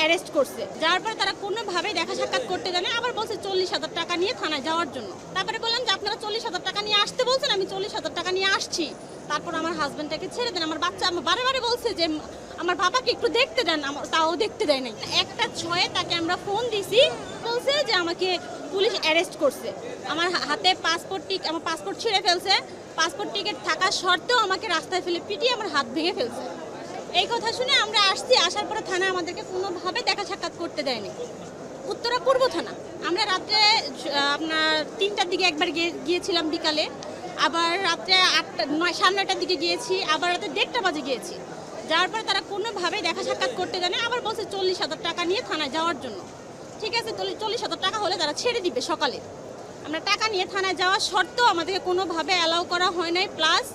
Arrest করছে। যাওয়ার পরে তারা কোনোভাবেই দেখা সাক্ষাৎ করতে জানে, আবার বলছে 40,000 টাকা নিয়ে থানায় যাওয়ার জন্য। তারপরে বললাম যে আপনারা 40,000 টাকা নিয়ে আসতে বলছেন, আমি 40,000 টাকা নিয়ে আসছি, তারপর আমার হাজবেন্ডটাকে ছেড়ে দেন। আমার বাচ্চা বারে বারে বলছে যে আমার বাবাকে একটু দেখতে দেন, তাও দেখতে দেয় নাই। 1টা 6 তাকে আমরা ফোন দিছি, বলছে যে আমাকে পুলিশ অ্যারেস্ট করছে। আমার হাতে আমার পাসপোর্ট ছিঁড়ে ফেলছে, পাসপোর্ট টিকিট থাকা সত্ত্বেও আমাকে রাস্তায় ফেলে পিটিয়ে আমার হাত ভেঙে ফেলছে। এই কথা শুনে আমরা আসছি, আসার পরে থানা আমাদেরকে কোনোভাবে দেখা সাক্ষাৎ করতে দেয়নি। উত্তরা পূর্ব থানা। আমরা রাত্রে আপনার 3টার দিকে একবার গিয়েছিলাম বিকালে, আবার রাত্রে 9:30টার দিকে গিয়েছি, আবার রাতে 1:30 বাজে গিয়েছি। যাওয়ার পরে তারা কোনোভাবেই দেখা সাক্ষাৎ করতে জানে, আবার বলছে 40,000 টাকা নিয়ে থানায় যাওয়ার জন্য। ঠিক আছে, 40,000 টাকা হলে তারা ছেড়ে দিবে সকালে। আমরা টাকা নিয়ে থানায় যাওয়া সত্ত্বেও আমাদেরকে কোনোভাবে অ্যালাউ করা হয় নাই। প্লাস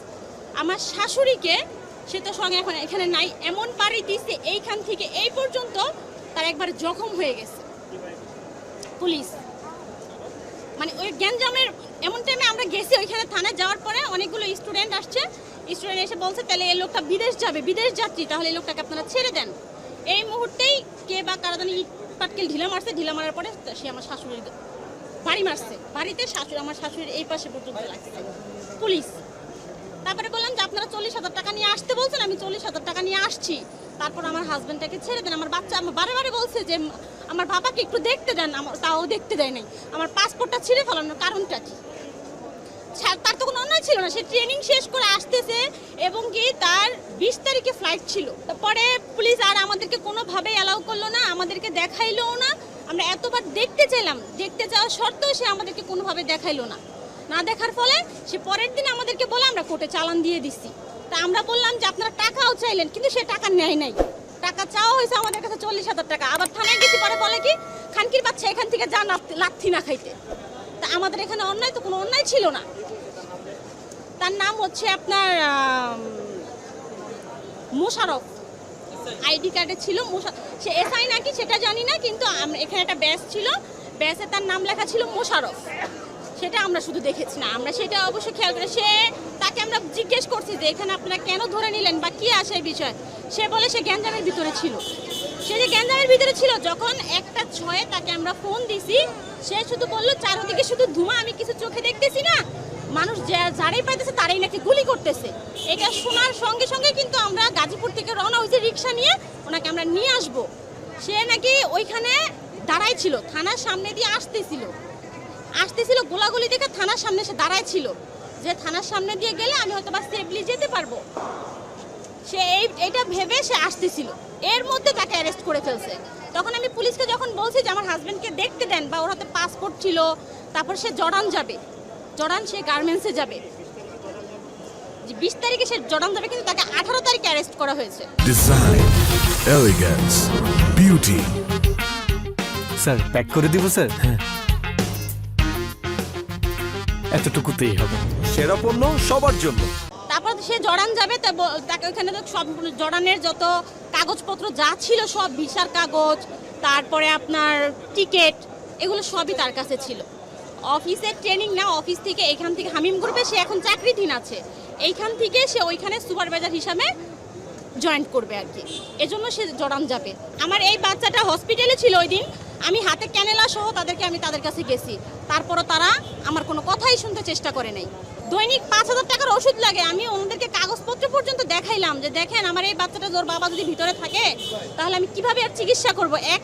আমার শাশুড়িকে, সে তো সঙ্গে এখন এখানে নাই, এমন বাড়ি দিচ্ছে এইখান থেকে এই পর্যন্ত তার একবার জখম হয়ে গেছে পুলিশ। মানে ওই গ্যাঞ্জামের এমন টাইমে আমরা গেছি ওইখানে থানায়। যাওয়ার পরে অনেকগুলো স্টুডেন্ট আসছে, স্টুডেন্ট এসে বলছে তাহলে এই লোকটা বিদেশ যাবে, বিদেশ যাত্রী, তাহলে এই লোকটাকে আপনারা ছেড়ে দেন। এই মুহূর্তেই কে বা কারা জানি ইট পাটকেল ঢিলা মারছে, ঢিলা মারার পরে সে আমার শাশুড়ির বাড়ি মারছে। বাড়িতে আমার শাশুড়ির এই পাশে পর্যন্ত লাগছে পুলিশ। তারপরে বললাম যে আপনারা 40,000 টাকা নিয়ে আসতে বলছেন, আমি 40,000 টাকা নিয়ে আসছি, তারপর আমার হাজবেন্ডটাকে ছেড়ে দেন। আমার বাচ্চা বারে বারে বলছে যে আমার বাবাকে একটু দেখতে দেন, তাও দেখতে দেয় নাই। আমার পাসপোর্টটা ছিঁড়ে ফেলানোর কারণটা কি? তার তো কোনো অন্যায় ছিল না, সে ট্রেনিং শেষ করে আসতেছে এবং কি তার 20 তারিখে ফ্লাইট ছিল। তারপরে পুলিশ আর আমাদেরকে কোনোভাবেই অ্যালাউ করলো না, আমাদেরকে দেখাইলোও না। আমরা এতবার দেখতে চাইলাম, দেখতে যাওয়া সত্ত্বেও সে আমাদেরকে কোনোভাবে দেখাইলো না। না দেখার ফলে সে পরের দিন আমাদেরকে বলে আমরা কোর্টে চালান দিয়ে দিছি। তা আমরা বললাম যে আপনারা টাকাও চাইলেন, কিন্তু সে টাকা নেয় নাই। টাকা চাওয়া হয়েছে আমাদের কাছে 40,000 টাকা। আবার থানায় গেছি, পরে বলে কি খানকির বাচ্চা এখান থেকে যা লাথি না খাইতে। তা আমাদের এখানে অন্যায় তো কোনো অন্যায় ছিল না। তার নাম হচ্ছে আপনার মোশারফ, আইডি কার্ডে ছিল সে এসআই নাকি সেটা জানি না, কিন্তু এখানে একটা ব্যাচ ছিল, ব্যাচে তার নাম লেখা ছিল মোশারফ। সেটা আমরা শুধু দেখেছি না, আমরা সেটা অবশ্যই খেয়াল করে তাকে আমরা জিজ্ঞেস করছি যে এখানে আপনারা কেন ধরে নিলেন বা কি আসে এই বিষয়। সে বলে সে গ্যাঞ্জামের ভিতরে ছিল। সে যে গ্যাঞ্জামের ভিতরে ছিল, যখন 1টা 6 তাকে আমরা ফোন দিছি, সে শুধু বললো চারদিকে শুধু ধোঁয়া, আমি কিছু চোখে দেখতেছি না, মানুষ যারাই পাইতেছে তারাই নাকি গুলি করতেছে। এটা শোনার সঙ্গে সঙ্গে কিন্তু আমরা গাজীপুর থেকে রওনা হয়েছি রিক্সা নিয়ে, ওনাকে আমরা নিয়ে আসবো। সে নাকি ওইখানে দাঁড়াই ছিল, থানার সামনে দিয়ে আসতেছিল গোলাগুলি দেখে থানার সামনে সে দাঁড়ায় ছিল, যে থানার সামনে দিয়ে গেলে আমি হয়তো বা সেফলি যেতে পারবো। সে এইটা ভেবে সে আসতেছিল, এর মধ্যে তাকে অ্যারেস্ট করে ফেলছে। তখন আমি পুলিশকে যখন বলছি যে আমার হাজবেন্ডকে দেখতে দেন, বা ওর হাতে পাসপোর্ট ছিল, তারপর সে জর্ডান যাবে, সে গার্মেন্টসে যাবে, 20 তারিখে সে জর্ডান যাবে, কিন্তু তাকে 18 তারিখে অ্যারেস্ট করা হয়েছে। Design, elegance, beauty. Sir pack করে দিব স্যার? হ্যাঁ, এতটুকুতেই হবে। সেরা পণ্য সবার জন্য। তারপর সে জর্ডান যাবে, তাকে ওখানে সব জর্ডানের যত কাগজপত্র যা ছিল, সব ভিসার কাগজ, তারপরে আপনার টিকিট, এগুলো সবই তার কাছে ছিল। অফিসের ট্রেনিং না, অফিস থেকে এখান থেকে হামিম গ্রুপে সে এখন চাকরিধীন আছে, এইখান থেকে সে ওইখানে সুপারভাইজার হিসাবে জয়েন করবে আর কি, এজন্য সে জর্ডান যাবে। আমার এই বাচ্চাটা হসপিটালে ছিল ওই দিন, আমি হাতে ক্যানেলা সহ আমি তাদের কাছে গেছি, তারপরও তারা আমার কোনো কথাই শুনতে চেষ্টা করে নাই। দৈনিক 5,000 টাকার ওষুধ লাগে, আমি ওনাদেরকে কাগজপত্র পর্যন্ত দেখাইলাম যে দেখেন আমার এই বাচ্চাটা, ওর বাবা যদি ভিতরে থাকে তাহলে আমি কিভাবে আর চিকিৎসা করব। 1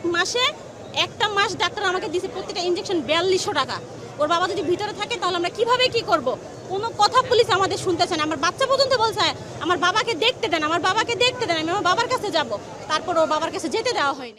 মাস ডাক্তার আমাকে দিয়েছে, প্রত্যেকটা ইঞ্জেকশন 4200 টাকা। ওর বাবা যদি ভিতরে থাকে তাহলে আমরা কিভাবে কি করব? কোনো কথা পুলিশ আমাদের শুনতেছে না। আমার বাচ্চা পর্যন্ত বলছে আমার বাবাকে দেখতে দেন, আমি আমার বাবার কাছে যাব, তারপর ওর বাবার কাছে যেতে দেওয়া হয়নি।